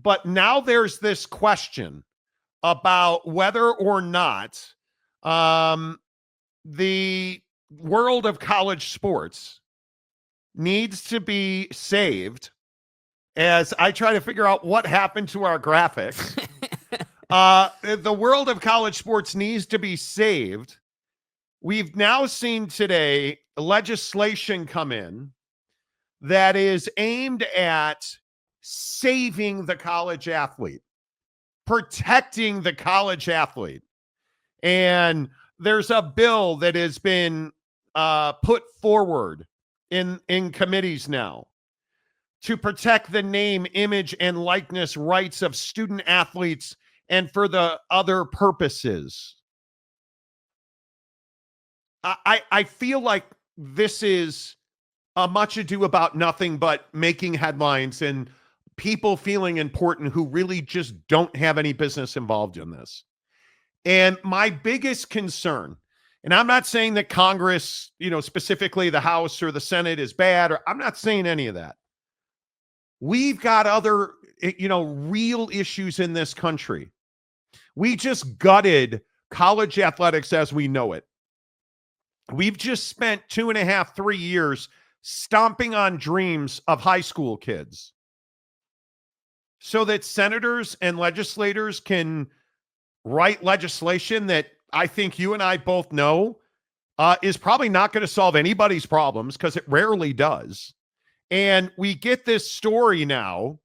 But now there's this question about whether or not the world of college sports needs to be saved. As I try to figure out what happened to our graphics, the world of college sports needs to be saved. We've now seen today legislation come in that is aimed at saving the college athlete, protecting the college athlete. And there's a bill that has been put forward in committees now to protect the name, image, and likeness rights of student athletes and for the other purposes. I feel like this is a much ado about nothing but making headlines and people feeling important who really just don't have any business involved in this. And my biggest concern, and I'm not saying that Congress, specifically the House or the Senate is bad, or I'm not saying any of that. We've got other, real issues in this country. We just gutted college athletics as we know it. We've just spent 2.5, 3 years stomping on dreams of high school kids so that senators and legislators can write legislation that I think you and I both know is probably not going to solve anybody's problems, because it rarely does. And we get this story now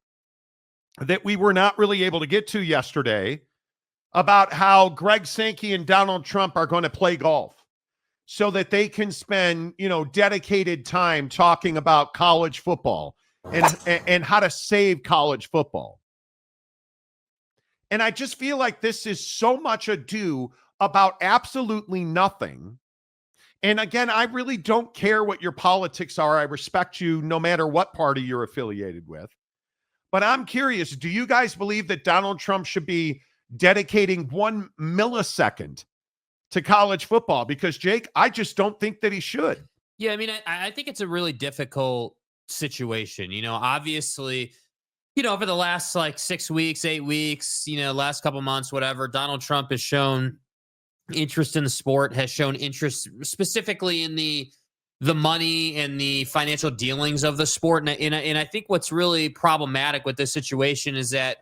that we were not really able to get to yesterday about how Greg Sankey and Donald Trump are going to play golf so that they can spend, dedicated time talking about college football and how to save college football. And I just feel like this is so much ado about absolutely nothing. And again, I really don't care what your politics are. I respect you no matter what party you're affiliated with. But I'm curious, do you guys believe that Donald Trump should be dedicating 1 millisecond to college football? Because, Jake, I just don't think that he should. Yeah, I mean, I think it's a really difficult situation. Obviously, over the last 6 weeks, 8 weeks, last couple months, whatever, Donald Trump has shown interest in the sport, has shown interest specifically in the money and the financial dealings of the sport. And I think what's really problematic with this situation is that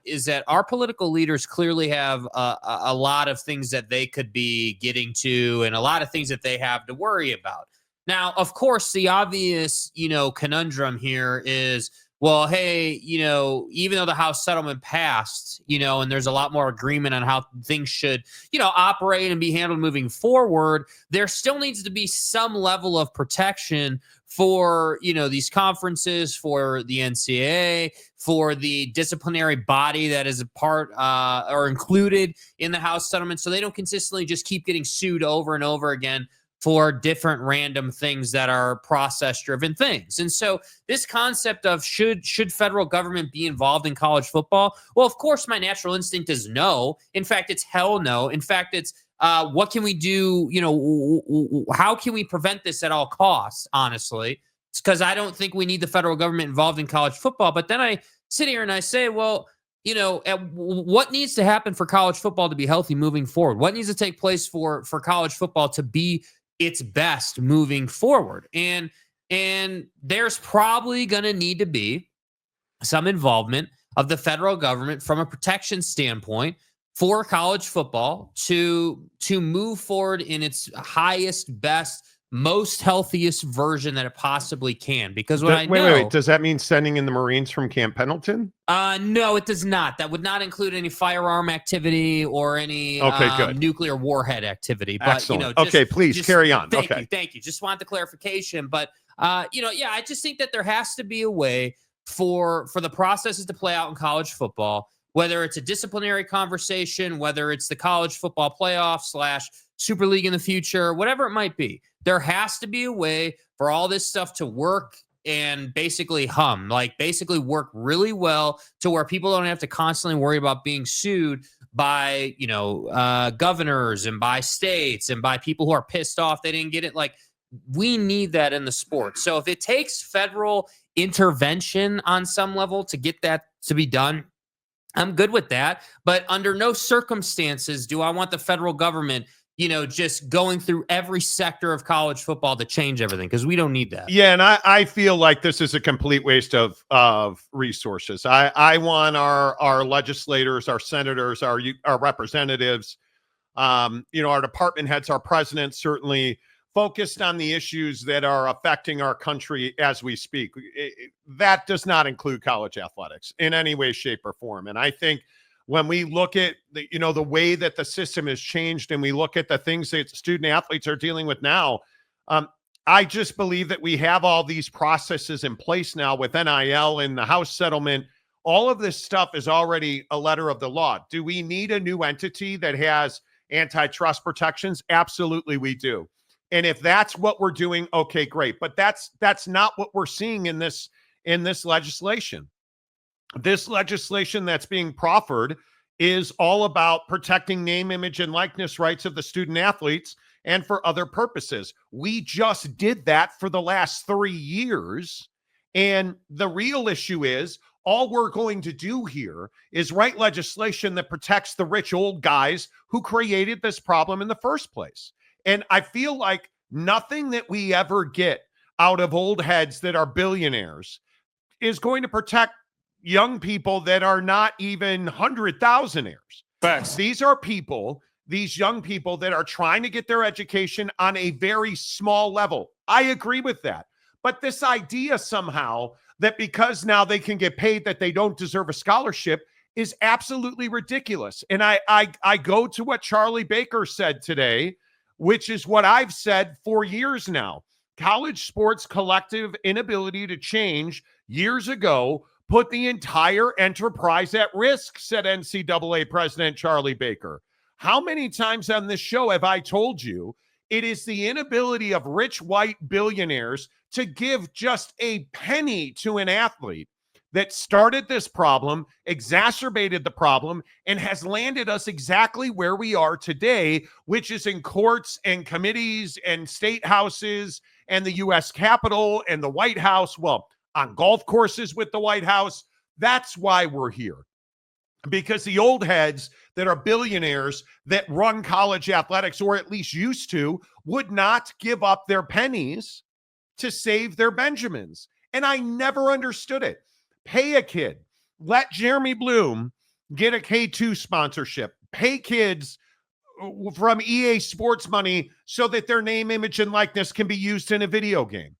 our political leaders clearly have a lot of things that they could be getting to and a lot of things that they have to worry about. Now, of course, the obvious, conundrum here is, well, hey, even though the House settlement passed, and there's a lot more agreement on how things should, operate and be handled moving forward, there still needs to be some level of protection for, these conferences, for the NCAA, for the disciplinary body that is a part or included in the House settlement, so they don't consistently just keep getting sued over and over again for different random things that are process-driven things. And so this concept of should federal government be involved in college football? Well, of course, my natural instinct is no. In fact, it's hell no. In fact, it's what can we do? How can we prevent this at all costs, honestly? It's because I don't think we need the federal government involved in college football. But then I sit here and I say, well, what needs to happen for college football to be healthy moving forward? What needs to take place for college football to be its best moving forward? And there's probably going to need to be some involvement of the federal government from a protection standpoint for college football to move forward in its highest, best, most healthiest version that it possibly can. Because wait, does that mean sending in the Marines from Camp Pendleton? No, it does not. That would not include any firearm activity or any nuclear warhead activity. But excellent. Please carry on. Thank you. Just want the clarification. But I just think that there has to be a way for the processes to play out in college football, whether it's a disciplinary conversation, whether it's the college football playoff / Super League in the future, whatever it might be. There has to be a way for all this stuff to work and basically basically work really well to where people don't have to constantly worry about being sued by, governors and by states and by people who are pissed off they didn't get it. We need that in the sport. So if it takes federal intervention on some level to get that to be done, I'm good with that. But under no circumstances do I want the federal government, just going through every sector of college football to change everything, because we don't need that. Yeah, and I feel like this is a complete waste of resources. I want our legislators, our senators, our representatives, our department heads, our president, certainly focused on the issues that are affecting our country as we speak. That does not include college athletics in any way, shape, or form. And I think when we look at the way that the system has changed, and we look at the things that student athletes are dealing with now, I just believe that we have all these processes in place now with NIL and the House settlement. All of this stuff is already a letter of the law. Do we need a new entity that has antitrust protections? Absolutely, we do. And if that's what we're doing, okay, great. But that's not what we're seeing in this legislation. This legislation that's being proffered is all about protecting name, image, and likeness rights of the student athletes and for other purposes. We just did that for the last 3 years. And the real issue is, all we're going to do here is write legislation that protects the rich old guys who created this problem in the first place. And I feel like nothing that we ever get out of old heads that are billionaires is going to protect young people that are not even 100,000-aires. Facts. These are people, these young people that are trying to get their education on a very small level. I agree with that. But this idea somehow that because now they can get paid that they don't deserve a scholarship is absolutely ridiculous. And I go to what Charlie Baker said today, which is what I've said for years now. College sports' collective inability to change years ago put the entire enterprise at risk, said NCAA President Charlie Baker. How many times on this show have I told you it is the inability of rich white billionaires to give just a penny to an athlete that started this problem, exacerbated the problem, and has landed us exactly where we are today, which is in courts and committees and state houses and the U.S. Capitol and the White House. Well, on golf courses with the White House. That's why we're here. Because the old heads that are billionaires that run college athletics, or at least used to, would not give up their pennies to save their Benjamins. And I never understood it. Pay a kid. Let Jeremy Bloom get a K2 sponsorship. Pay kids from EA Sports money so that their name, image, and likeness can be used in a video game.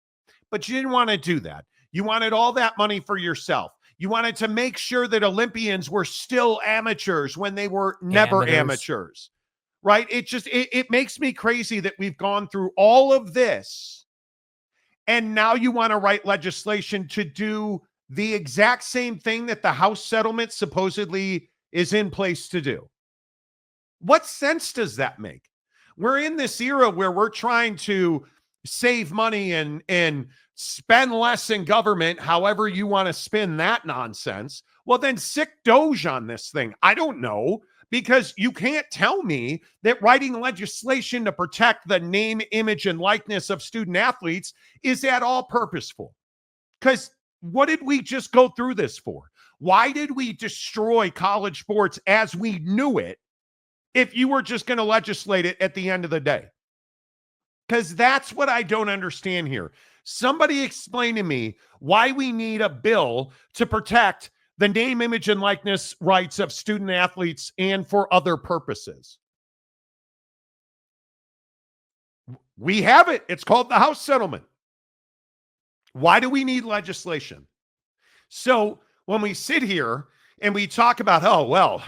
But you didn't want to do that. You wanted all that money for yourself. You wanted to make sure that Olympians were still amateurs when they were never amateurs, right? It makes me crazy that we've gone through all of this, and now you want to write legislation to do the exact same thing that the House settlement supposedly is in place to do. What sense does that make? We're in this era where we're trying to save money and spend less in government, however you want to spin that nonsense. Well, then sick Doge on this thing. I don't know, because you can't tell me that writing legislation to protect the name, image, and likeness of student athletes is at all purposeful. Because what did we just go through this for? Why did we destroy college sports as we knew it if you were just going to legislate it at the end of the day? Because that's what I don't understand here. Somebody explain to me why we need a bill to protect the name, image, and likeness rights of student athletes and for other purposes. We have it. It's called the House settlement. Why do we need legislation? So when we sit here and we talk about, oh, well,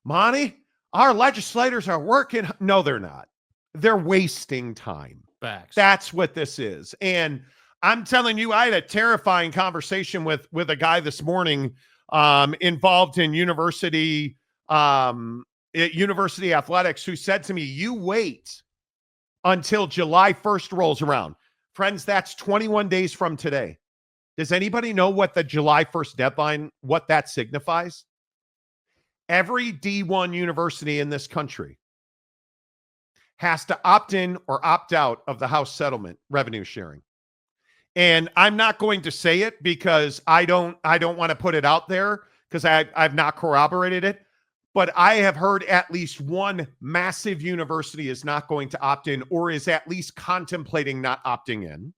Monty, our legislators are working. No, they're not. They're wasting time. Facts. That's what this is. And I'm telling you, I had a terrifying conversation with a guy this morning involved in university athletics, who said to me, you wait until July 1st rolls around. Friends, that's 21 days from today. Does anybody know what the July 1st deadline, what that signifies? Every D1 university in this country has to opt in or opt out of the House settlement revenue sharing. And I'm not going to say it because I don't want to put it out there, because I've not corroborated it, but I have heard at least one massive university is not going to opt in or is at least contemplating not opting in,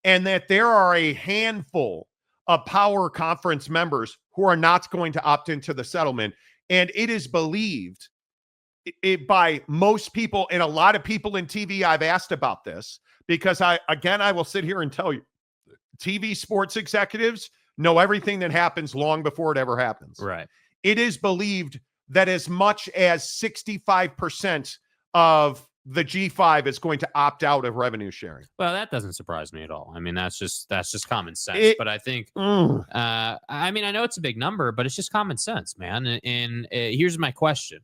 and that there are a handful of power conference members who are not going to opt into the settlement. And it is believed by most people and a lot of people in TV I've asked about this, because I will sit here and tell you, TV sports executives know everything that happens long before it ever happens. Right. It is believed that as much as 65% of the G5 is going to opt out of revenue sharing. Well, that doesn't surprise me at all. I mean, that's just common sense. But I think, I mean, I know it's a big number, but it's just common sense, man. And here's my question: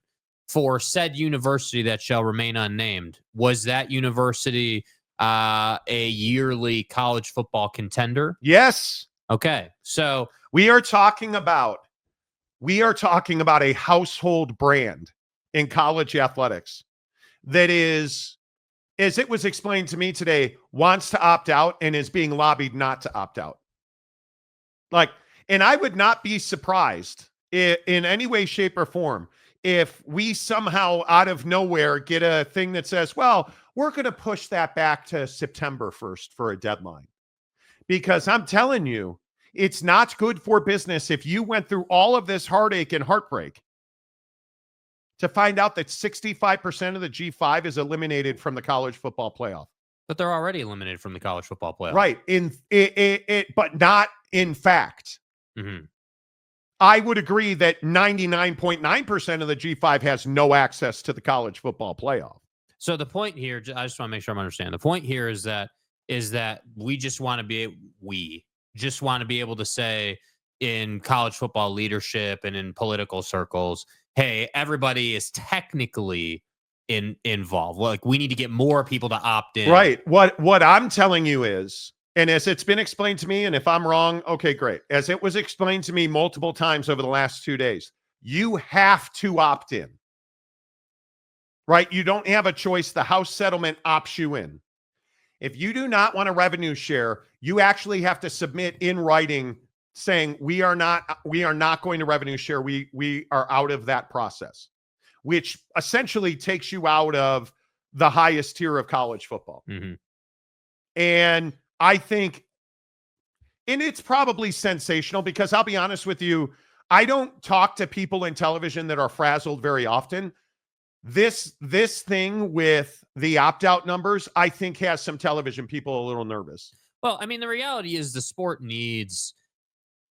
for said university that shall remain unnamed, was that university a yearly college football contender? Yes. Okay, so we are talking about a household brand in college athletics that is, as it was explained to me today, wants to opt out and is being lobbied not to opt out. Like, and I would not be surprised in any way, shape, or form if we somehow out of nowhere get a thing that says, well, we're going to push that back to September 1st for a deadline. Because I'm telling you, it's not good for business if you went through all of this heartache and heartbreak to find out that 65% of the G5 is eliminated from the college football playoff. But they're already eliminated from the college football playoff. Right. But not in fact. Mm-hmm. I would agree that 99.9% of the G5 has no access to the college football playoff. So the point here, I just want to make sure I'm understanding. The point here is that we just want to be able to say in college football leadership and in political circles, hey, everybody is technically involved. Like, we need to get more people to opt in. Right. What I'm telling you is, and as it's been explained to me, and if I'm wrong, okay, great. As it was explained to me multiple times over the last 2 days, you have to opt in. Right? You don't have a choice. The House settlement opts you in. If you do not want a revenue share, you actually have to submit in writing saying we are not going to revenue share. We are out of that process, which essentially takes you out of the highest tier of college football. Mm-hmm. And I think, and it's probably sensational, because I'll be honest with you, I don't talk to people in television that are frazzled very often. This thing with the opt-out numbers, I think, has some television people a little nervous. Well, I mean, the reality is the sport needs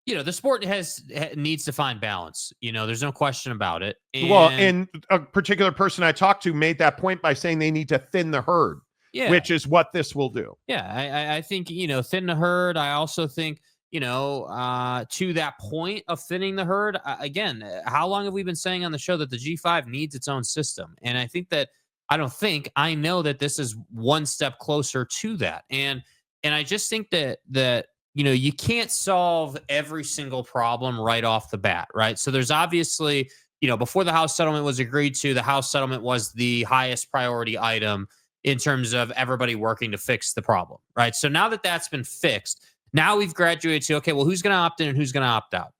to find balance. There's no question about it. And a particular person I talked to made that point by saying they need to thin the herd, which is what this will do. Yeah, I think, thin the herd. I also think, to that point of thinning the herd, again, how long have we been saying on the show that the G5 needs its own system? And I know that this is one step closer to that. And I just think that you can't solve every single problem right off the bat, right? So there's obviously, before the House settlement was agreed to, the House settlement was the highest priority item in terms of everybody working to fix the problem, right? So now that that's been fixed, now we've graduated to, okay, well, who's going to opt in and who's going to opt out?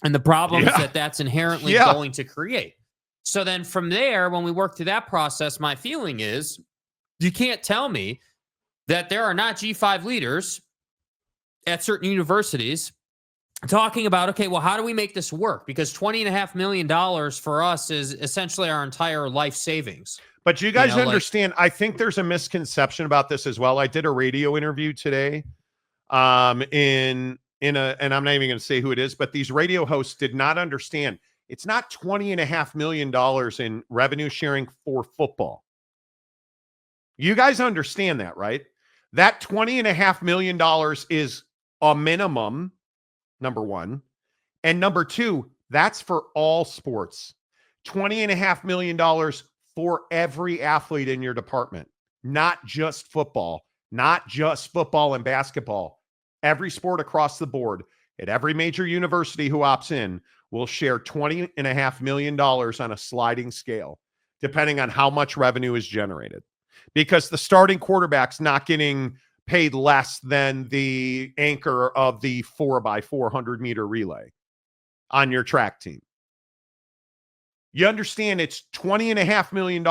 And the problem is that that's inherently going to create. So then from there, when we work through that process, my feeling is you can't tell me that there are not G5 leaders at certain universities talking about, okay, well, how do we make this work? Because $20.5 million for us is essentially our entire life savings. But you guys understand, I think there's a misconception about this as well. I did a radio interview today and I'm not even going to say who it is, but these radio hosts did not understand. It's not $20.5 million in revenue sharing for football. You guys understand that, right? That $20.5 million is a minimum, number one. And number two, that's for all sports. $20.5 million for every athlete in your department, not just football, not just football and basketball. Every sport across the board at every major university who opts in will share $20.5 million on a sliding scale, depending on how much revenue is generated. Because the starting quarterback's not getting paid less than the anchor of the 4x400 meter relay. on your track team. You understand it's $20.5 million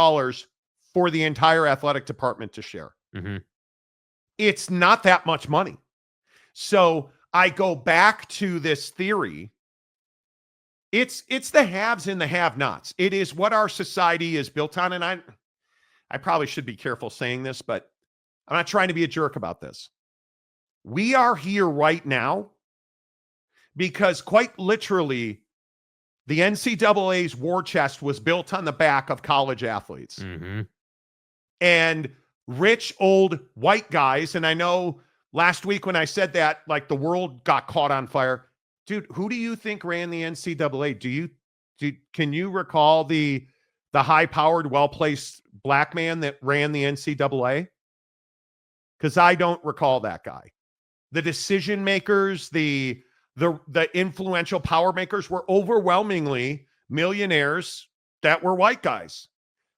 for the entire athletic department to share. Mm-hmm. It's not that much money. So I go back to this theory. It's the haves and the have-nots. It is what our society is built on. And I probably should be careful saying this, but I'm not trying to be a jerk about this. We are here right now because quite literally the NCAA's war chest was built on the back of college athletes. Mm-hmm. And rich old white guys. And I know last week when I said that, like the world got caught on fire. Dude, who do you think ran the NCAA? Can you recall the high-powered, well-placed black man that ran the NCAA? Because I don't recall that guy. The decision makers, the influential power makers were overwhelmingly millionaires that were white guys.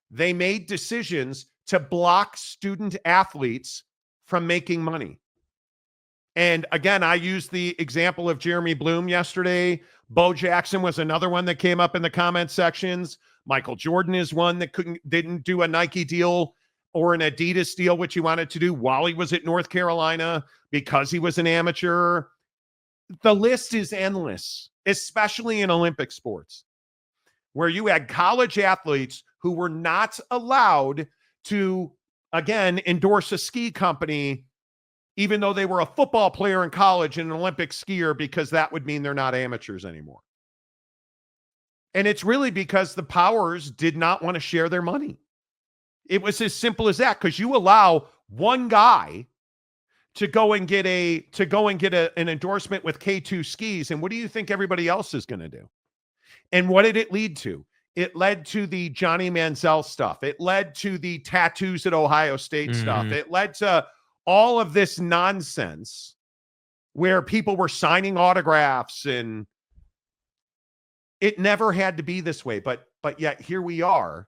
They made decisions to block student athletes from making money. And again, I used the example of Jeremy Bloom yesterday. Bo Jackson was another one that came up in the comment sections. Michael Jordan is one that didn't do a Nike deal or an Adidas deal, which he wanted to do while he was at North Carolina because he was an amateur. The list is endless, especially in Olympic sports, where you had college athletes who were not allowed to, again, endorse a ski company, even though they were a football player in college and an Olympic skier, because that would mean they're not amateurs anymore. And it's really because the powers did not want to share their money. It was as simple as that, because you allow one guy to go and get an endorsement with K2 skis. And what do you think everybody else is going to do? And what did it lead to? It led to the Johnny Manziel stuff. It led to the tattoos at Ohio State stuff. It led to all of this nonsense where people were signing autographs, and it never had to be this way. But yet here we are,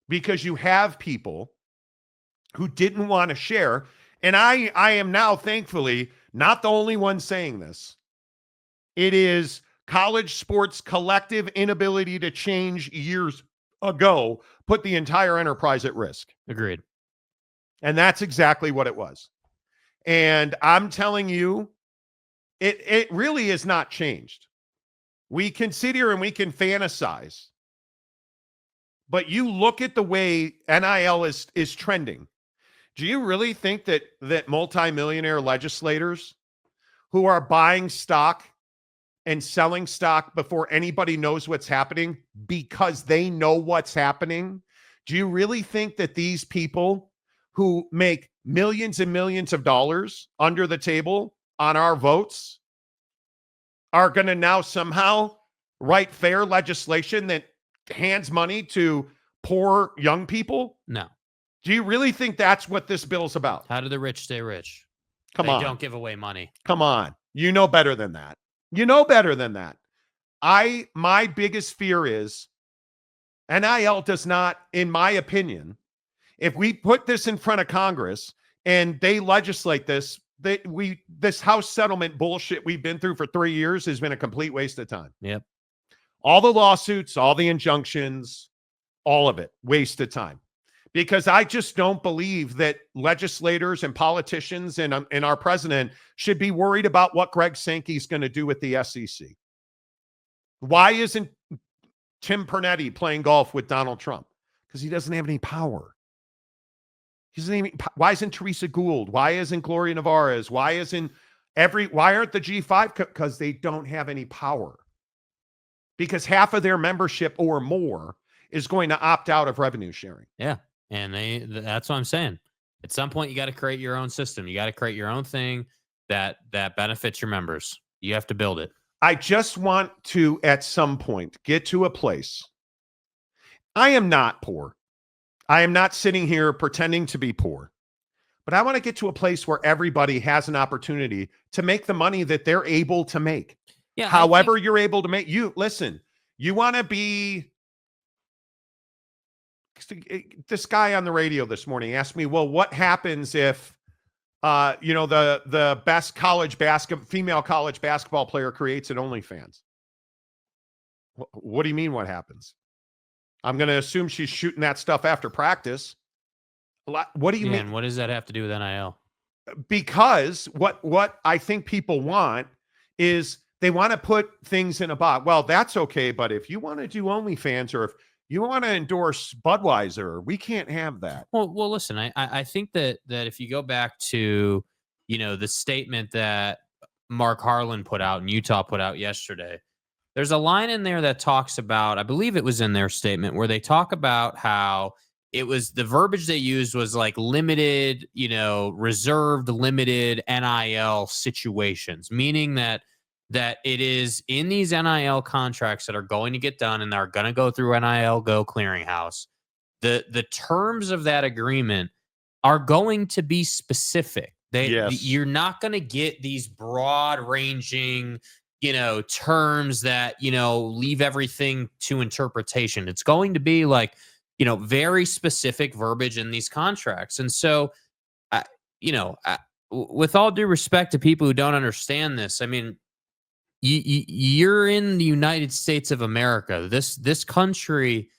because you have people who didn't want to share. And I am now, thankfully, not the only one saying this. It is college sports' collective inability to change years ago put the entire enterprise at risk. Agreed. And that's exactly what it was. And I'm telling you, it really is not changed. We can sit here and we can fantasize, but you look at the way NIL is trending. Do you really think that multimillionaire legislators who are buying stock and selling stock before anybody knows what's happening because they know what's happening, do you really think that these people who make millions and millions of dollars under the table on our votes are going to now somehow write fair legislation that hands money to poor young people? No. Do you really think that's what this bill's about? How do the rich stay rich? Come They on. don't give away money. Come on. You know better than that. You know better than that. My biggest fear is NIL does not, in my opinion, if we put this in front of Congress and they legislate this, this House settlement bullshit we've been through for 3 years has been a complete waste of time. Yep. All the lawsuits, all the injunctions, all of it, waste of time. Because I just don't believe that legislators and politicians and our president should be worried about what Greg Sankey is going to do with the SEC. Why isn't Tim Pernetti playing golf with Donald Trump? Because he doesn't have any power. Why isn't Teresa Gould? Why isn't Gloria Nevarez? Why aren't the G5? Because they don't have any power. Because half of their membership or more is going to opt out of revenue sharing. Yeah. And that's what I'm saying. At some point, you got to create your own system. You got to create your own thing that benefits your members. You have to build it. I just want to, at some point, get to a place. I am not poor. I am not sitting here pretending to be poor. But I want to get to a place where everybody has an opportunity to make the money that they're able to make. Yeah. However you're able to make. Listen, you want to be. This guy on the radio this morning asked me, well, what happens if the best female college basketball player creates an OnlyFans. What do you mean what happens? I'm going to assume she's shooting that stuff after practice. What do you mean? And what does that have to do with NIL? Because what I think people want is they want to put things in a box. Well, that's okay, but if you want to do OnlyFans or if you want to endorse Budweiser, we can't have that. Well, listen, I think that if you go back to, the statement that Mark Harlan put out and Utah put out yesterday, there's a line in there that talks about, I believe it was in their statement, where they talk about how it was the verbiage they used was like limited, reserved, limited NIL situations, meaning that it is in these NIL contracts that are going to get done and are going to go through NIL Go Clearinghouse. The terms of that agreement are going to be specific. You're not going to get these broad ranging, terms that, leave everything to interpretation. It's going to be like, very specific verbiage in these contracts. And so, with all due respect to people who don't understand this, I mean, you're in the United States of America. This country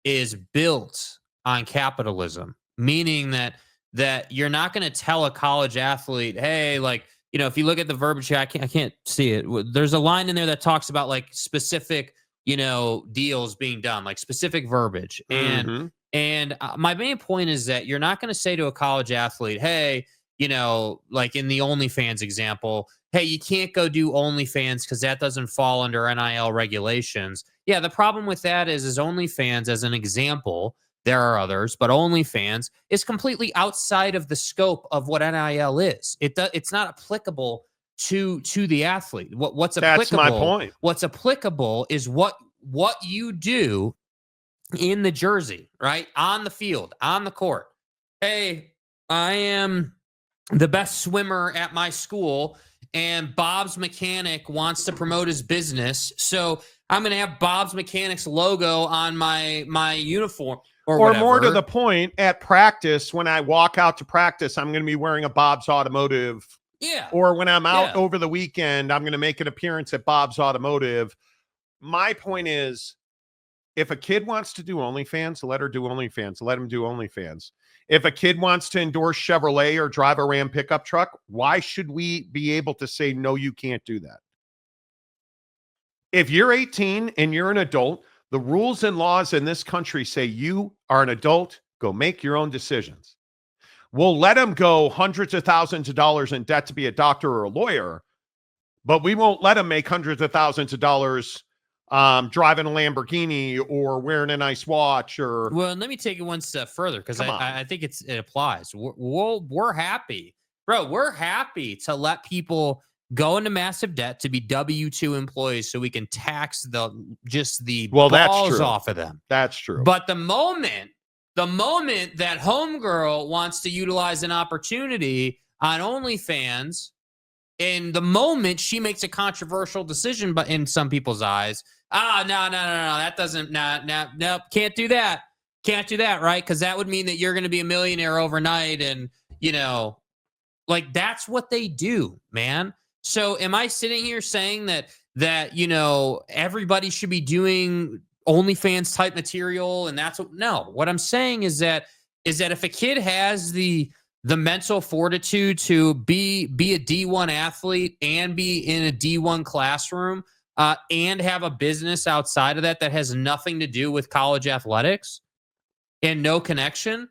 is built on capitalism, meaning that you're not going to tell a college athlete, hey, like, if you look at the verbiage here, I can't see it. There's a line in there that talks about like specific, deals being done, like specific verbiage. Mm-hmm. And my main point is that you're not going to say to a college athlete, hey, like in the OnlyFans example, hey, you can't go do OnlyFans because that doesn't fall under NIL regulations. Yeah, the problem with that is OnlyFans, as an example, there are others, but OnlyFans is completely outside of the scope of what NIL is. It's not applicable to the athlete. What's applicable? That's my point. What's applicable is what you do in the jersey, right? On the field, on the court. Hey, I am the best swimmer at my school, and Bob's Mechanic wants to promote his business, so I'm going to have Bob's Mechanics logo on my uniform. Or more to the point, at practice, when I walk out to practice, I'm going to be wearing a Bob's Automotive. Yeah. Or when I'm out over the weekend, I'm going to make an appearance at Bob's Automotive. My point is, if a kid wants to do OnlyFans, let her do OnlyFans. Let him do OnlyFans. If a kid wants to endorse Chevrolet or drive a Ram pickup truck, why should we be able to say, no, you can't do that? If you're 18 and you're an adult, the rules and laws in this country say you are an adult, go make your own decisions. We'll let them go hundreds of thousands of dollars in debt to be a doctor or a lawyer, but we won't let them make hundreds of thousands of dollars driving a Lamborghini or wearing a nice watch. Or well, let me take it one step further, because I think it applies. We're happy, bro. We're happy to let people go into massive debt to be W-2 employees so we can tax the balls off of them. That's true. But the moment that homegirl wants to utilize an opportunity on OnlyFans, and the moment she makes a controversial decision, but in some people's eyes, no, that doesn't, no, can't do that. Can't do that, right? Because that would mean that you're going to be a millionaire overnight. And, like, that's what they do, man. So am I sitting here saying that everybody should be doing OnlyFans type material? And what I'm saying is that if a kid has the mental fortitude to be a D1 athlete and be in a D1 classroom and have a business outside of that has nothing to do with college athletics and no connection,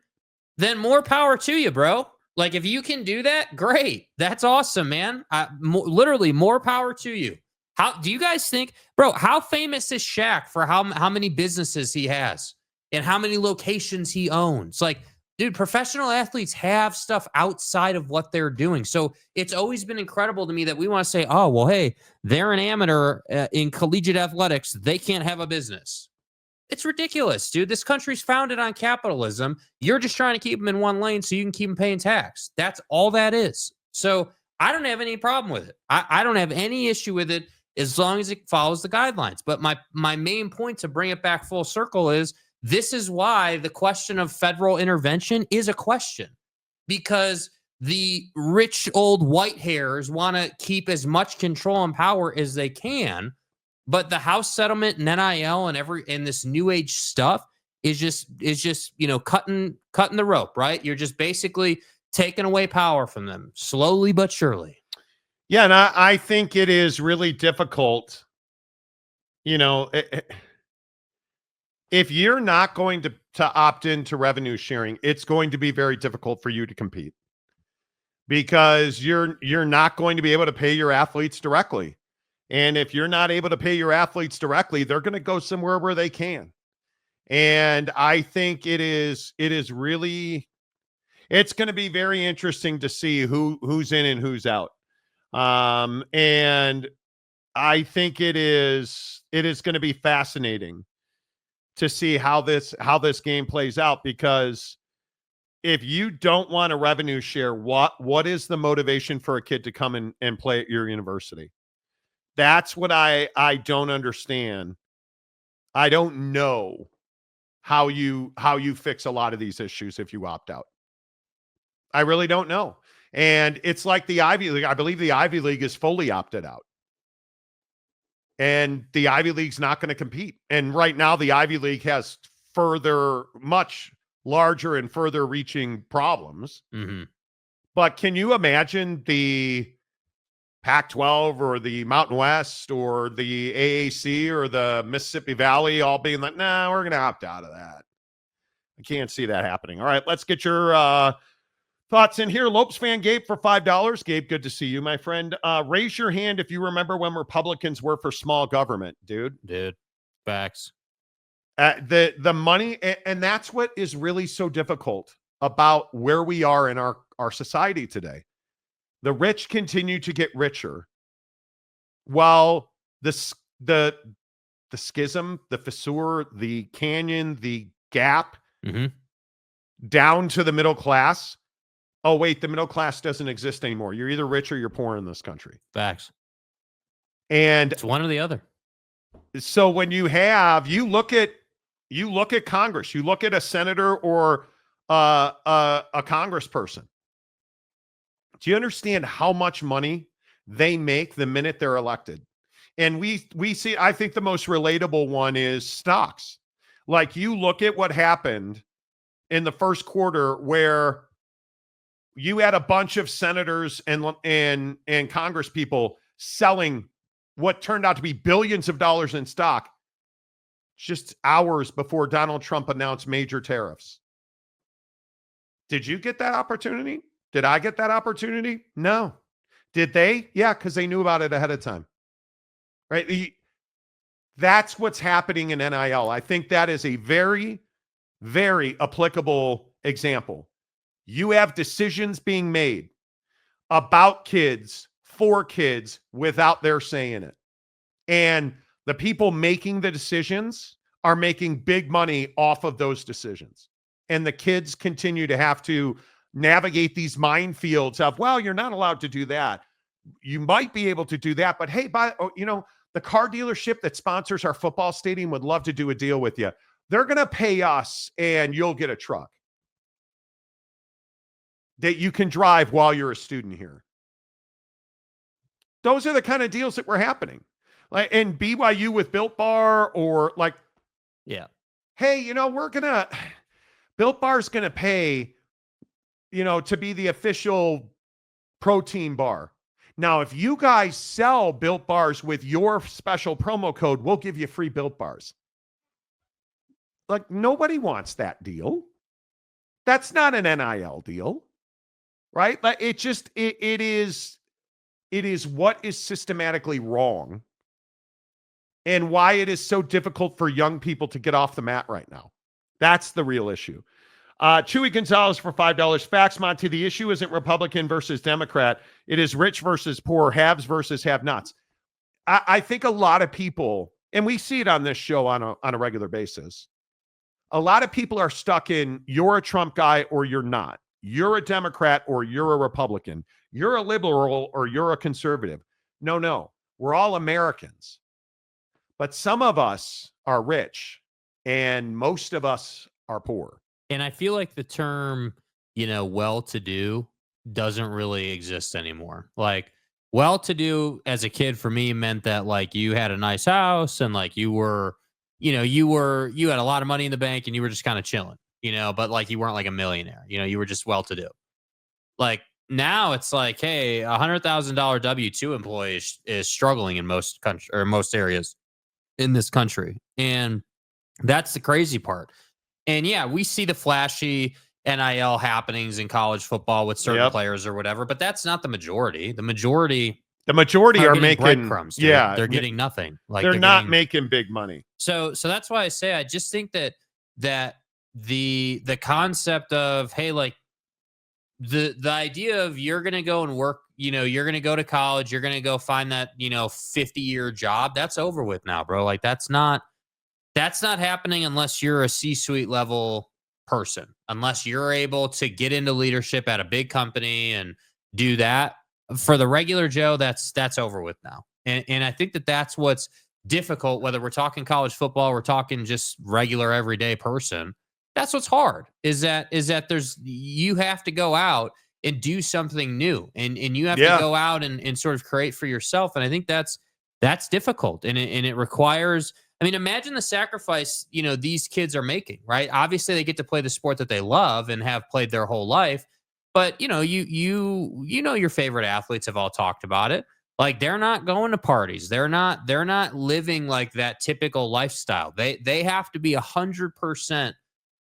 then more power to you, bro. Like, if you can do that, great. That's awesome, man. Literally, more power to you. How do you guys think, bro, how famous is Shaq for how many businesses he has and how many locations he owns? Like, dude, professional athletes have stuff outside of what they're doing. So it's always been incredible to me that we want to say, oh, well, hey, they're an amateur in collegiate athletics. They can't have a business. It's ridiculous, dude. This country's founded on capitalism. You're just trying to keep them in one lane so you can keep them paying tax. That's all that is. So I don't have any problem with it. I don't have any issue with it as long as it follows the guidelines. But my main point, to bring it back full circle, is this is why the question of federal intervention is a question. Because the rich old white hairs want to keep as much control and power as they can. But the house settlement and NIL and this new age stuff is just cutting the rope, right? You're just basically taking away power from them slowly but surely. Yeah, and I think it is really difficult. If you're not going to opt into revenue sharing, it's going to be very difficult for you to compete, because you're not going to be able to pay your athletes directly. And if you're not able to pay your athletes directly, they're going to go somewhere where they can. And I think it's going to be very interesting to see who's in and who's out. And I think it is going to be fascinating to see how this game plays out, because if you don't want a revenue share, what is the motivation for a kid to come and play at your university? That's what I don't understand. I don't know how you fix a lot of these issues if you opt out. I really don't know. And it's like the Ivy League. I believe the Ivy League is fully opted out. And the Ivy League's not going to compete. And right now, the Ivy League has much larger and further reaching problems. Mm-hmm. But can you imagine the Pac-12 or the Mountain West or the AAC or the Mississippi Valley all being like, nah, we're going to opt out of that? I can't see that happening. All right, let's get your thoughts in here. Lopes fan Gabe for $5. Gabe, good to see you, my friend. Raise your hand if you remember when Republicans were for small government, dude. Facts. The money, and that's what is really so difficult about where we are in our society today. The rich continue to get richer, while the schism, the fissure, the canyon, the gap down to the middle class. Oh, wait, the middle class doesn't exist anymore. You're either rich or you're poor in this country. Facts. And it's one or the other. So when you look at Congress, you look at a senator or a congressperson. Do you understand how much money they make the minute they're elected? And we see, I think the most relatable one is stocks. Like, you look at what happened in the first quarter, where you had a bunch of senators and Congress people selling what turned out to be billions of dollars in stock just hours before Donald Trump announced major tariffs. Did you get that opportunity? Did I get that opportunity? No. Did they? Yeah, because they knew about it ahead of time. Right? That's what's happening in NIL. I think that is a very, very applicable example. You have decisions being made about kids, for kids, without their say in it. And the people making the decisions are making big money off of those decisions. And the kids continue to have to navigate these minefields of, well, you're not allowed to do that. You might be able to do that, but hey, the car dealership that sponsors our football stadium would love to do a deal with you. They're going to pay us and you'll get a truck that you can drive while you're a student here. Those are the kind of deals that were happening. Like, and BYU with Built Bar, or like, yeah, hey, Built Bar's going to pay, to be the official protein bar. Now, if you guys sell Built Bars with your special promo code, we'll give you free Built Bars. Like, nobody wants that deal. That's not an NIL deal, right? Like, it is what is systematically wrong, and why it is so difficult for young people to get off the mat right now. That's the real issue. Chewy Gonzalez for $5. Facts, Monty. The issue isn't Republican versus Democrat. It is rich versus poor, haves versus have-nots. I think a lot of people, and we see it on this show on a regular basis, a lot of people are stuck in, you're a Trump guy or you're not. You're a Democrat or you're a Republican. You're a liberal or you're a conservative. No. We're all Americans. But some of us are rich and most of us are poor. And I feel like the term, well-to-do doesn't really exist anymore. Like, well-to-do as a kid for me meant that like you had a nice house and like you had a lot of money in the bank and you were just kind of chilling, but like you weren't like a millionaire, you were just well-to-do. Like now it's like, hey, $100,000 W-2 employee is struggling in most country or most areas in this country. And that's the crazy part. And yeah, we see the flashy NIL happenings in college football with certain Yep. players or whatever, but that's not the majority. The majority are getting making breadcrumbs. Dude. Yeah, They're getting nothing. Like they're not getting, making big money. so that's why I say I just think that the concept of, hey, like the idea of you're gonna go and work, you're gonna go to college, you're gonna go find that 50-year job. That's over with now, bro. Like that's not happening unless you're a C-suite level person, unless you're able to get into leadership at a big company and do that. For the regular Joe, that's over with now. And I think that's what's difficult, whether we're talking college football, we're talking just regular everyday person. That's what's hard is that you have to go out and do something new and you have to go out and sort of create for yourself. And I think that's difficult. And it requires, I mean, imagine the sacrifice, these kids are making, right? Obviously they get to play the sport that they love and have played their whole life. But, your favorite athletes have all talked about it. Like they're not going to parties. They're not living like that typical lifestyle. They have to be 100%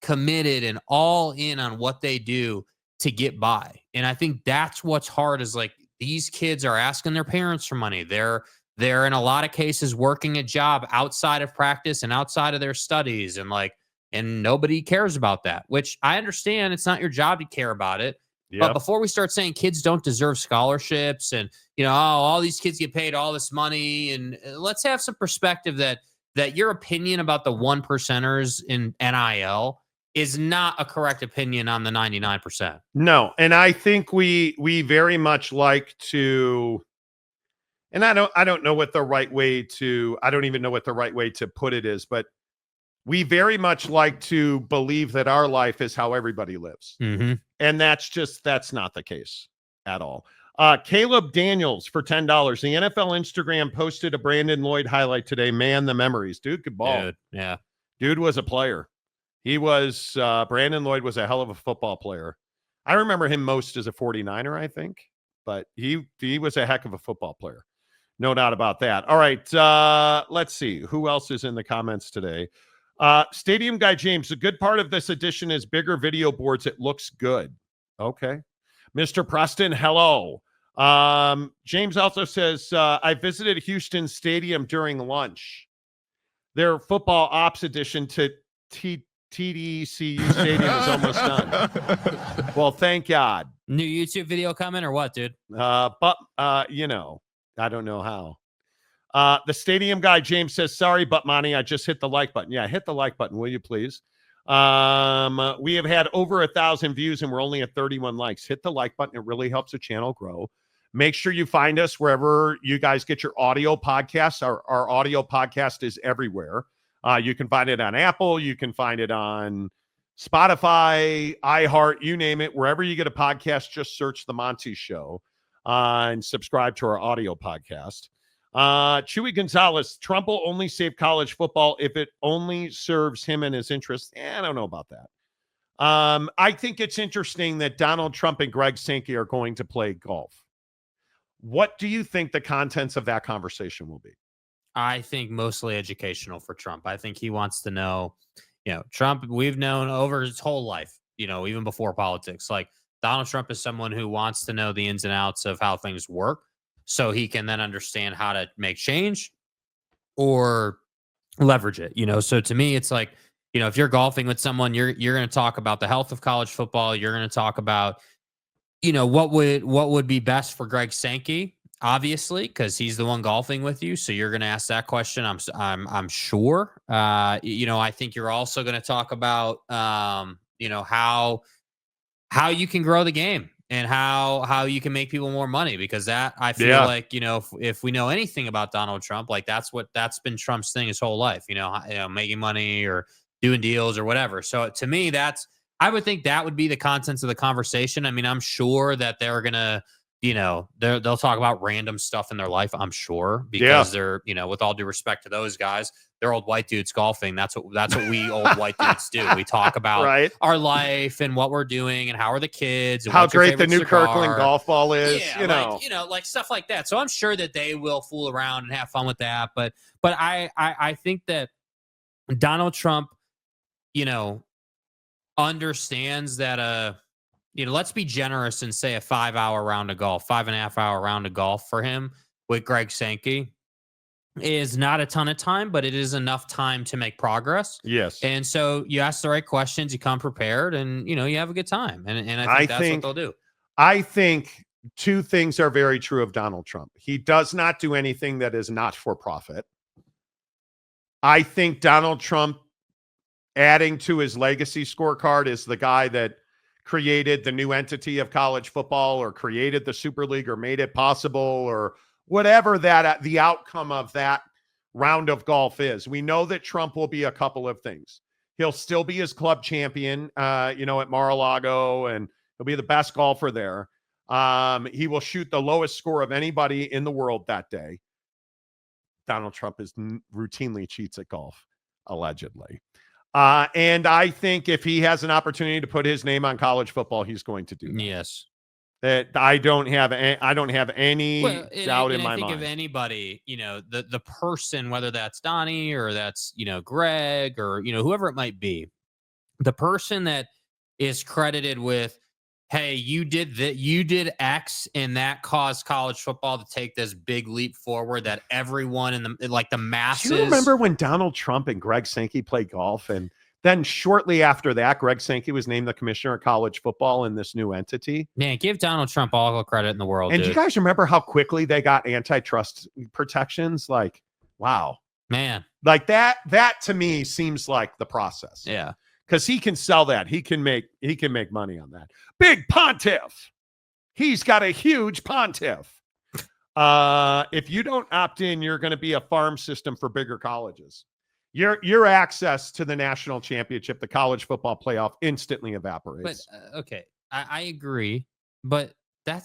committed and all in on what they do to get by. And I think that's what's hard is like these kids are asking their parents for money. They're in a lot of cases working a job outside of practice and outside of their studies and nobody cares about that, which I understand it's not your job to care about it. But before we start saying kids don't deserve scholarships and, all these kids get paid all this money, and let's have some perspective that your opinion about the 1%ers in NIL is not a correct opinion on the 99%. No. And I think we very much like to, and I don't know what the right way to, I don't even know what the right way to put it is, but we very much like to believe that our life is how everybody lives. Mm-hmm. And that's not the case at all. Caleb Daniels for $10. The NFL Instagram posted a Brandon Lloyd highlight today. Man, the memories. Dude, good ball. Dude, yeah. Dude was a player. He was, Brandon Lloyd was a hell of a football player. I remember him most as a 49er, I think. But he was a heck of a football player. No doubt about that. All right, let's see. Who else is in the comments today? Stadium Guy James, a good part of this edition is bigger video boards. It looks good. Okay. Mr. Preston, hello. James also says, I visited Houston Stadium during lunch. Their football ops edition to TDCU Stadium is almost done. Well, thank God. New YouTube video coming or what, dude? But I don't know how. The Stadium Guy, James, says, sorry, but Monty, I just hit the like button. Yeah, hit the like button, will you please? We have had over 1,000 views and we're only at 31 likes. Hit the like button. It really helps the channel grow. Make sure you find us wherever you guys get your audio podcasts. Our audio podcast is everywhere. You can find it on Apple. You can find it on Spotify, iHeart, you name it. Wherever you get a podcast, just search The Monty Show and subscribe to our audio podcast. Chewy Gonzalez, Trump will only save college football if it only serves him and his interests. I don't know about that. I think it's interesting that Donald Trump and Greg Sankey are going to play golf. What do you think the contents of that conversation will be? I think mostly educational for Trump. I think he wants to know, Trump, we've known over his whole life, even before politics, like Donald Trump is someone who wants to know the ins and outs of how things work so he can then understand how to make change or leverage it, So to me, it's like, if you're golfing with someone, you're going to talk about the health of college football. You're going to talk about, what would be best for Greg Sankey, obviously, because he's the one golfing with you. So you're going to ask that question. I'm sure. I think you're also going to talk about, how you can grow the game and how you can make people more money, because that I feel like, if we know anything about Donald Trump, like that's been Trump's thing his whole life, making money or doing deals or whatever. So to me, that's I would think that would be the contents of the conversation. I mean, I'm sure that they're gonna, they'll talk about random stuff in their life. I'm sure because they're, with all due respect to those guys, they're old white dudes golfing. That's what we old white dudes do. We talk about right. our life and what we're doing and how are the kids and how what's your great the favorite new cigar. Kirkland golf ball is. Yeah, like stuff like that. So I'm sure that they will fool around and have fun with that. But I think that Donald Trump, understands that let's be generous and say a 5-hour round of golf, 5.5-hour round of golf for him with Greg Sankey is not a ton of time, but it is enough time to make progress. Yes. And so you ask the right questions, you come prepared, and you have a good time. And I think that's what they'll do. I think two things are very true of Donald Trump. He does not do anything that is not for profit. I think Donald Trump adding to his legacy scorecard is the guy that created the new entity of college football or created the Super League or made it possible or whatever that the outcome of that round of golf is. We know that Trump will be a couple of things. He'll still be his club champion, at Mar-a-Lago, and he'll be the best golfer there. He will shoot the lowest score of anybody in the world that day. Donald Trump routinely cheats at golf, allegedly. And I think if he has an opportunity to put his name on college football, he's going to do that. Yes. That I don't have any doubt in my mind. I think of anybody, the person, whether that's Donnie or that's, Greg or, whoever it might be, the person that is credited with, hey, you did X and that caused college football to take this big leap forward that everyone in the masses. Do you remember when Donald Trump and Greg Sankey played golf? And then shortly after that, Greg Sankey was named the commissioner of college football in this new entity. Man, give Donald Trump all the credit in the world. And do you guys remember how quickly they got antitrust protections? Like, wow, man, like that to me seems like the process. Yeah. Because he can sell that. He can make money on that. Big pontiff. He's got a huge pontiff. If you don't opt in, you're going to be a farm system for bigger colleges. Your access to the national championship, the college football playoff, instantly evaporates. But okay, I agree. But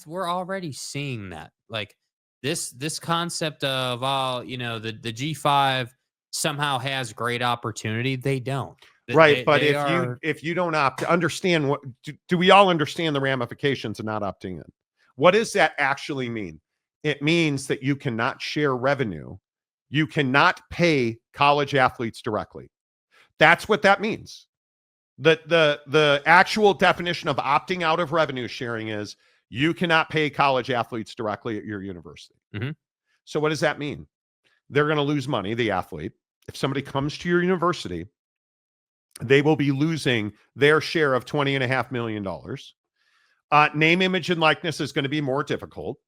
we're already seeing that. Like this concept of the G5 somehow has great opportunity. They don't. Right, but if you don't opt, understand what do we all understand the ramifications of not opting in? What does that actually mean? It means that you cannot share revenue. You cannot pay college athletes directly. That's what that means. The actual definition of opting out of revenue sharing is you cannot pay college athletes directly at your university. Mm-hmm. So what does that mean? They're going to lose money, the athlete. If somebody comes to your university, they will be losing their share of $20.5 million. Name, image, and likeness is going to be more difficult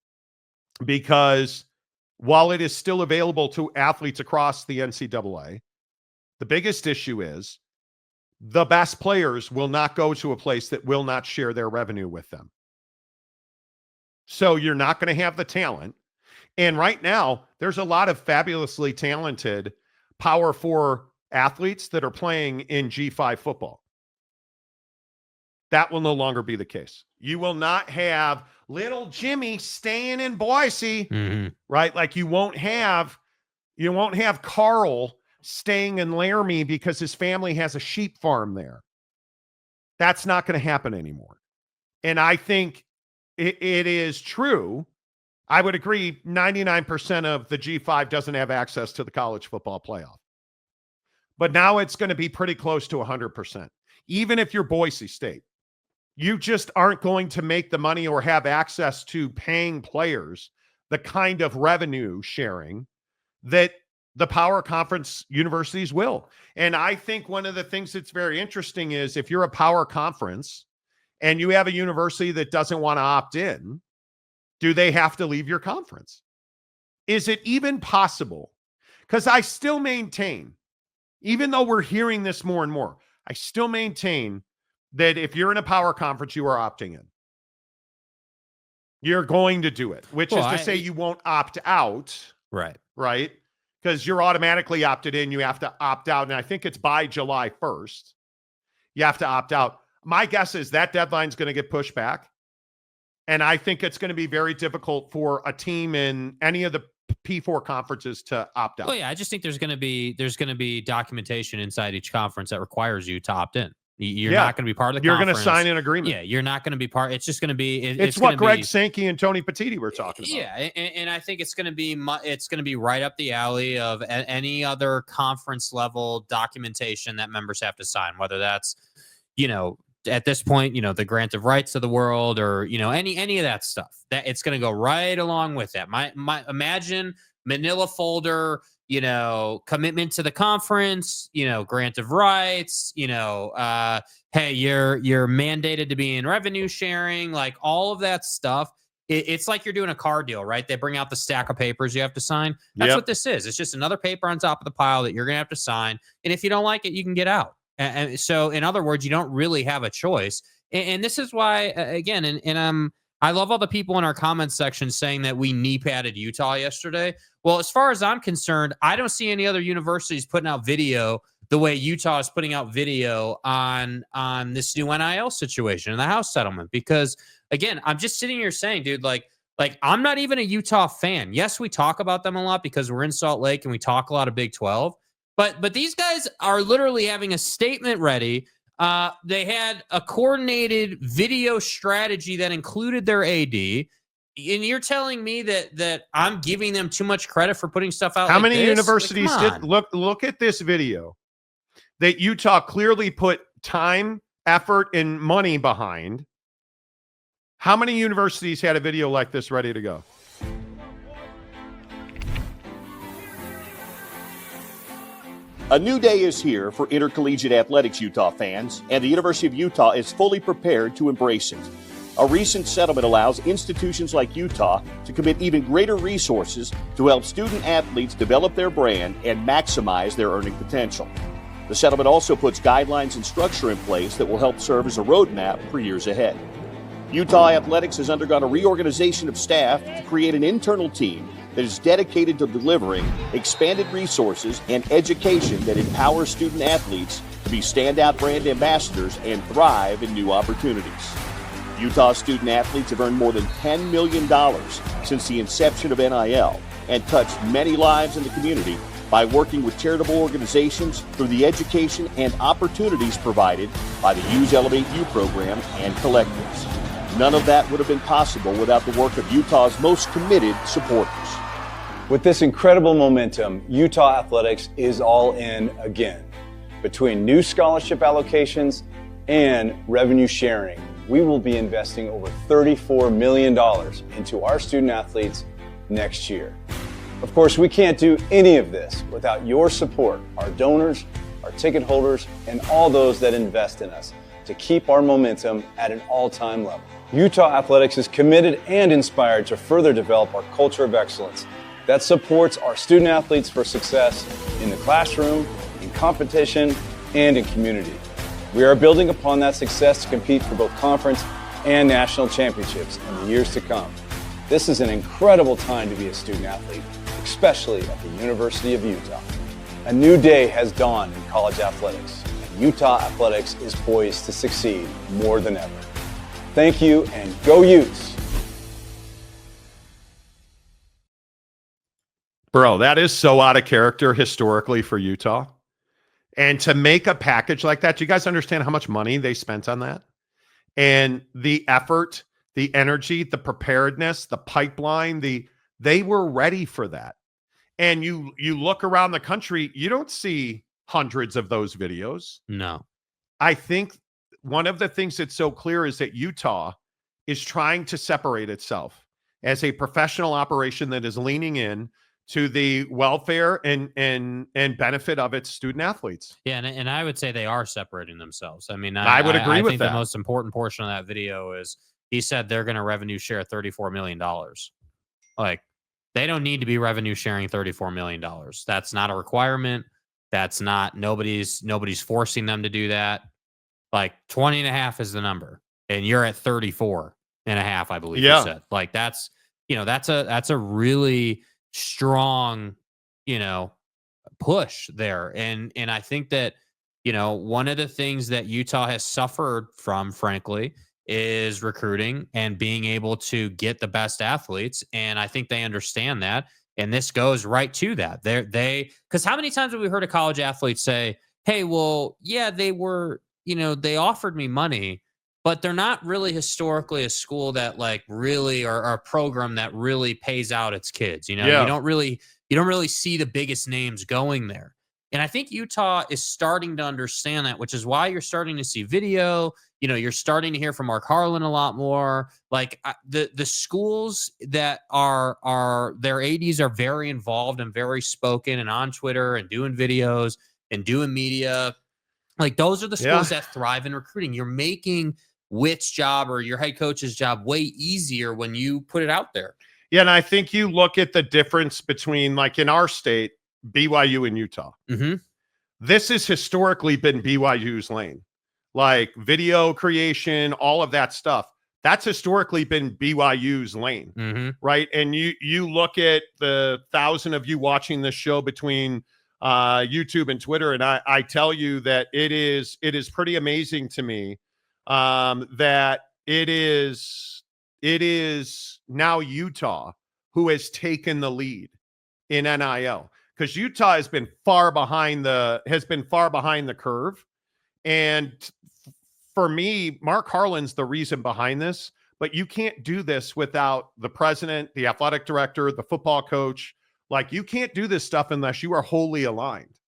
because while it is still available to athletes across the NCAA, the biggest issue is the best players will not go to a place that will not share their revenue with them. So you're not going to have the talent. And right now, there's a lot of fabulously talented Power 4 athletes that are playing in G5 football. That will no longer be the case. You will not have little Jimmy staying in Boise, right? Like you won't have Carl staying in Laramie because his family has a sheep farm there. That's not going to happen anymore. And I think it is true. I would agree 99% of the G5 doesn't have access to the college football playoff. But now it's going to be pretty close to 100%. Even if you're Boise State, you just aren't going to make the money or have access to paying players the kind of revenue sharing that the power conference universities will. And I think one of the things that's very interesting is if you're a power conference and you have a university that doesn't want to opt in, do they have to leave your conference? Is it even possible? Because I still maintain, even though we're hearing this more and more, I still maintain that if you're in a power conference, you are opting in. You're going to do it, which is to say you won't opt out. Right. Right? Because you're automatically opted in. You have to opt out. And I think it's by July 1st. You have to opt out. my guess is that deadline's going to get pushed back. And I think it's going to be very difficult for a team in any of the P4 conferences to opt out. Oh yeah, I just think there's going to be documentation inside each conference that requires you to opt in. You're not going to be part of the You're conference. going to sign an agreement. Yeah, you're not going to be part. It's just going to be. It's what Greg Sankey and Tony Petitti were talking about. Yeah, and I think it's going to be right up the alley of any other conference level documentation that members have to sign, whether that's, at this point, the grant of rights of the world, or any of that stuff. That it's going to go right along with that. My imagine manila folder, commitment to the conference, grant of rights, hey, you're mandated to be in revenue sharing, like all of that stuff. It's like you're doing a car deal, right? They bring out the stack of papers you have to sign. That's what this is. It's just another paper on top of the pile that you're going to have to sign. And if you don't like it, you can get out. And so, in other words, you don't really have a choice. And this is why, again, and I love all the people in our comments section saying that we knee padded Utah yesterday. Well, as far as I'm concerned, I don't see any other universities putting out video the way Utah is putting out video on this new NIL situation and the House settlement. Because again, I'm just sitting here saying, dude, like I'm not even a Utah fan. Yes, we talk about them a lot because we're in Salt Lake and we talk a lot of Big 12. But these guys are literally having a statement ready. They had a coordinated video strategy that included their AD. And you're telling me that I'm giving them too much credit for putting stuff out? How like many this? universities did look at this video that Utah clearly put time, effort, and money behind? How many universities had a video like this ready to go? A new day is here for intercollegiate athletics, Utah fans, and the University of Utah is fully prepared to embrace it. A recent settlement allows institutions like Utah to commit even greater resources to help student athletes develop their brand and maximize their earning potential. The settlement also puts guidelines and structure in place that will help serve as a roadmap for years ahead. Utah Athletics has undergone a reorganization of staff to create an internal team that is dedicated to delivering expanded resources and education that empowers student athletes to be standout brand ambassadors and thrive in new opportunities. Utah student athletes have earned more than $10 million since the inception of NIL and touched many lives in the community by working with charitable organizations through the education and opportunities provided by the Use Elevate U program and collectives. None of that would have been possible without the work of Utah's most committed supporters. With this incredible momentum, Utah Athletics is all in again. Between new scholarship allocations and revenue sharing, we will be investing over $34 million into our student athletes next year. Of course, we can't do any of this without your support, our donors, our ticket holders, and all those that invest in us to keep our momentum at an all-time level. Utah Athletics is committed and inspired to further develop our culture of excellence that supports our student athletes for success in the classroom, in competition, and in community. We are building upon that success to compete for both conference and national championships in the years to come. This is an incredible time to be a student athlete, especially at the University of Utah. A new day has dawned in college athletics, and Utah Athletics is poised to succeed more than ever. Thank you, and go Utes! Bro, that is so out of character historically for Utah. And to make a package like that, do you guys understand how much money they spent on that? And the effort, the energy, the preparedness, the pipeline, they were ready for that. And you look around the country, you don't see hundreds of those videos. No. I think one of the things that's so clear is that Utah is trying to separate itself as a professional operation that is leaning in to the welfare and benefit of its student athletes. Yeah, and I would say they are separating themselves. I mean, I would agree I with think that. The most important portion of that video is he said they're going to revenue share $34 million. Like, they don't need to be revenue sharing $34 million. That's not a requirement. That's not, nobody's forcing them to do that. Like 20 and a half is the number. And you're at 34 and a half, I believe you said. Like, that's a really strong, push there. And I think that one of the things that Utah has suffered from, frankly, is recruiting and being able to get the best athletes. And I think they understand that. And this goes right to that. Because how many times have we heard a college athlete say, hey, well, yeah, they were, they offered me money, but they're not really historically a school that like really or a program that really pays out its kids. You don't really see the biggest names going there. And I think Utah is starting to understand that, which is why you're starting to see video. You're starting to hear from Mark Harlan a lot more. Like the schools that are their ADs are very involved and very spoken and on Twitter and doing videos and doing media. Like those are the schools that thrive in recruiting. You're making Witt's job or your head coach's job way easier when you put it out there. Yeah, and I think you look at the difference between, like in our state, BYU and Utah. Mm-hmm. This has historically been BYU's lane. Like video creation, all of that stuff. That's historically been BYU's lane, right? And you look at the 1,000 of you watching this show between YouTube and Twitter, and I tell you that it is pretty amazing to me that it is now Utah who has taken the lead in NIL, because Utah has been far behind the curve. And for me, Mark Harlan's the reason behind this, but you can't do this without the president, the athletic director, the football coach. Like, you can't do this stuff unless you are wholly aligned.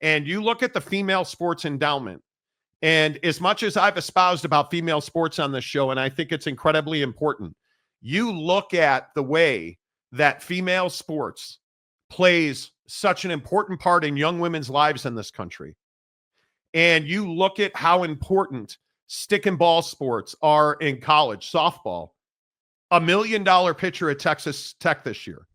And you look at the female sports endowment, and as much as I've espoused about female sports on this show, and I think it's incredibly important, you look at the way that female sports plays such an important part in young women's lives in this country. And you look at how important stick and ball sports are in college, softball, $1 million pitcher at Texas Tech this year.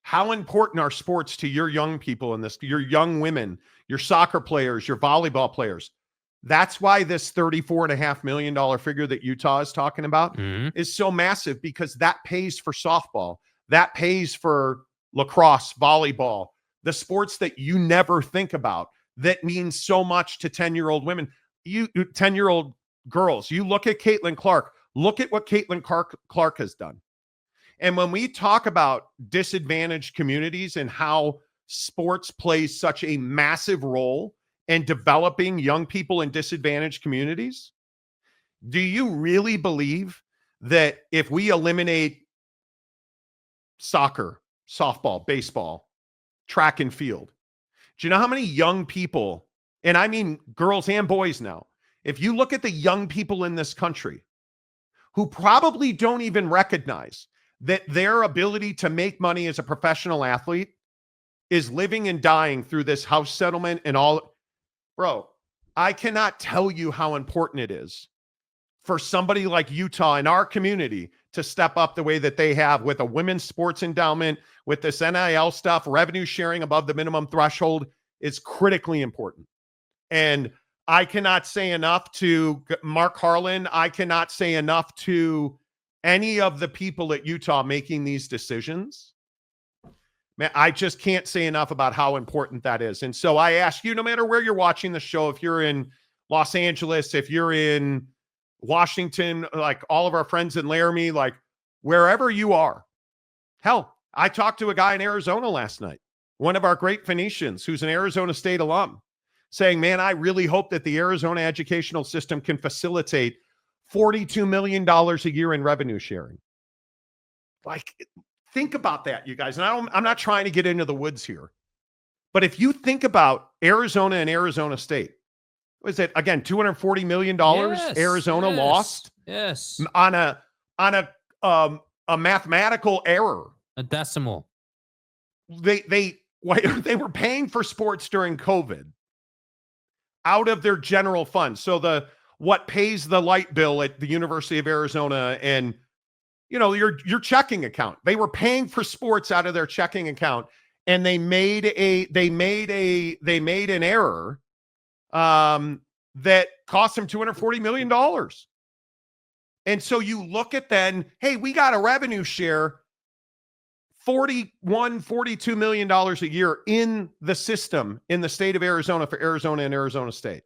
How important are sports to your young people in this, your young women, your soccer players, your volleyball players? That's why this $34.5 million figure that Utah is talking about is so massive, because that pays for softball. That pays for lacrosse, volleyball, the sports that you never think about that means so much to 10-year-old women, 10-year-old girls. You look at Caitlin Clark. Look at what Caitlin Clark has done. And when we talk about disadvantaged communities and how sports plays such a massive role in developing young people in disadvantaged communities, do you really believe that if we eliminate soccer, softball, baseball, track and field, do you know how many young people, and I mean girls and boys now, if you look at the young people in this country who probably don't even recognize that their ability to make money as a professional athlete is living and dying through this house settlement and all, bro, I cannot tell you how important it is for somebody like Utah in our community to step up the way that they have with a women's sports endowment, with this NIL stuff. Revenue sharing above the minimum threshold is critically important. And I cannot say enough to Mark Harlan. I cannot say enough to any of the people at Utah making these decisions. Man, I just can't say enough about how important that is. And so I ask you, no matter where you're watching the show, if you're in Los Angeles, if you're in Washington, like all of our friends in Laramie, like wherever you are. Hell, I talked to a guy in Arizona last night, one of our great Phoenicians who's an Arizona State alum, saying, man, I really hope that the Arizona educational system can facilitate $42 million a year in revenue sharing. Like, think about that, you guys. And I'm not trying to get into the woods here, but if you think about Arizona and Arizona State, was it again $240 million Arizona lost? Yes, on a mathematical error, a decimal. They were paying for sports during COVID out of their general fund. So what pays the light bill at the University of Arizona and your checking account. They were paying for sports out of their checking account, and they made an error that cost them $240 million. And so you look at then, hey, we got a revenue share $42 million a year in the system in the state of Arizona for Arizona and Arizona State.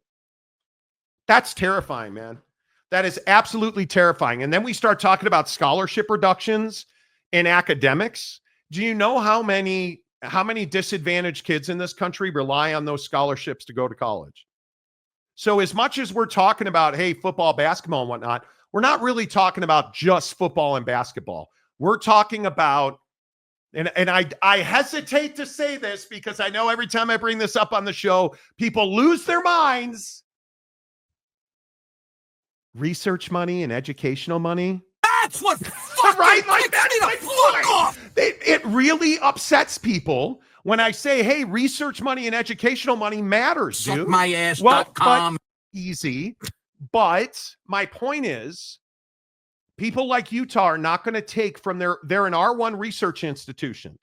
That's terrifying, man. That is absolutely terrifying. And then we start talking about scholarship reductions in academics. Do you know how many disadvantaged kids in this country rely on those scholarships to go to college? So as much as we're talking about, hey, football, basketball, and whatnot, we're not really talking about just football and basketball. We're talking about, and I hesitate to say this because I know every time I bring this up on the show, people lose their minds. Research money and educational money. That's what fucking right? Like, takes me the fuck off. It really upsets people when I say, hey, research money and educational money matters, dude. Suckmyass.com. Easy. But my point is, people like Utah are not going to take from they're an R1 research institution.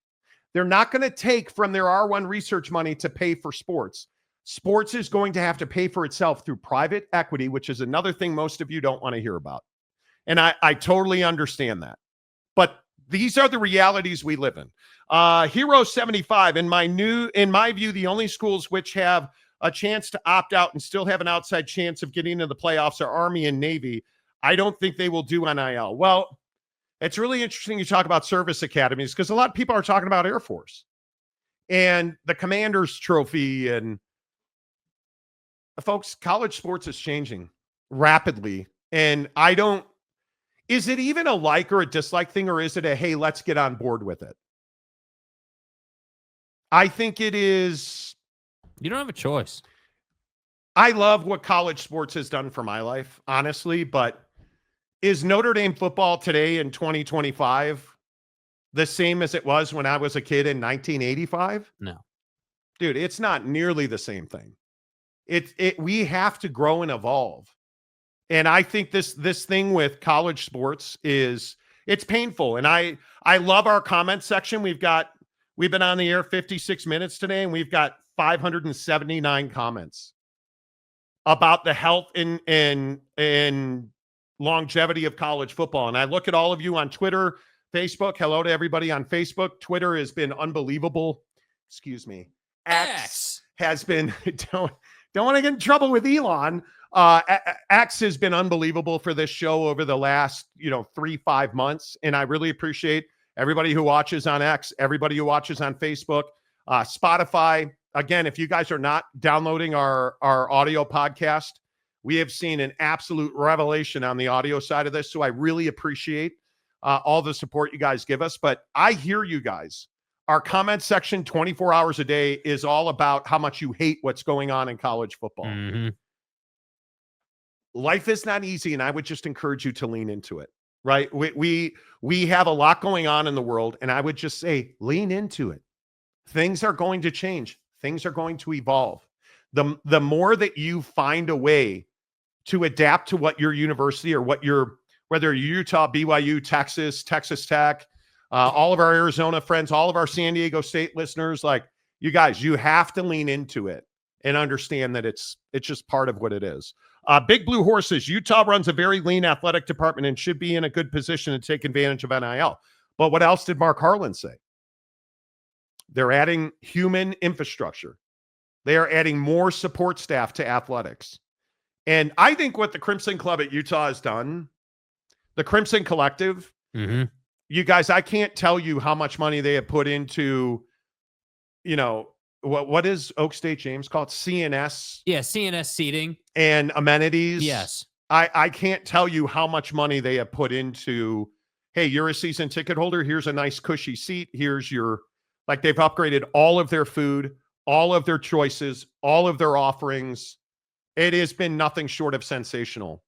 They're not going to take from their R1 research money to pay for sports. Sports is going to have to pay for itself through private equity, which is another thing most of you don't want to hear about. And I totally understand that. But these are the realities we live in. Hero 75, in my view, the only schools which have a chance to opt out and still have an outside chance of getting into the playoffs are Army and Navy. I don't think they will do NIL. Well, it's really interesting you talk about service academies because a lot of people are talking about Air Force and the Commander's Trophy. And folks, college sports is changing rapidly. And is it even a like or a dislike thing, or is it a, hey, let's get on board with it? I think it is. You don't have a choice. I love what college sports has done for my life, honestly, but is Notre Dame football today in 2025 the same as it was when I was a kid in 1985? No. Dude, it's not nearly the same thing. We have to grow and evolve. And I think this thing with college sports it's painful. And I love our comment section. We've been on the air 56 minutes today, and we've got 579 comments about the health and longevity of college football. And I look at all of you on Twitter, Facebook. Hello to everybody on Facebook. Twitter has been unbelievable. Excuse me. X has been, don't want to get in trouble with Elon. X has been unbelievable for this show over the last, 3-5 months. And I really appreciate everybody who watches on X, everybody who watches on Facebook, Spotify. Again, if you guys are not downloading our audio podcast, we have seen an absolute revelation on the audio side of this. So I really appreciate all the support you guys give us. But I hear you guys. Our comment section 24 hours a day is all about how much you hate what's going on in college football. Mm-hmm. Life is not easy, and I would just encourage you to lean into it, right? We have a lot going on in the world, and I would just say lean into it. Things are going to change. Things are going to evolve. The more that you find a way to adapt to what your university or whether Utah, BYU, Texas Tech, all of our Arizona friends, all of our San Diego State listeners, like you guys, you have to lean into it and understand that it's just part of what it is. Big Blue Horses, Utah runs a very lean athletic department and should be in a good position to take advantage of NIL. But what else did Mark Harlan say? They're adding human infrastructure. They are adding more support staff to athletics. And I think what the Crimson Club at Utah has done, the Crimson Collective, you guys, I can't tell you how much money they have put into, what is Oak State James called? CNS. Yeah, CNS seating. And amenities. Yes. I can't tell you how much money they have put into, hey, you're a season ticket holder. Here's a nice cushy seat. Here's they've upgraded all of their food, all of their choices, all of their offerings. It has been nothing short of sensational.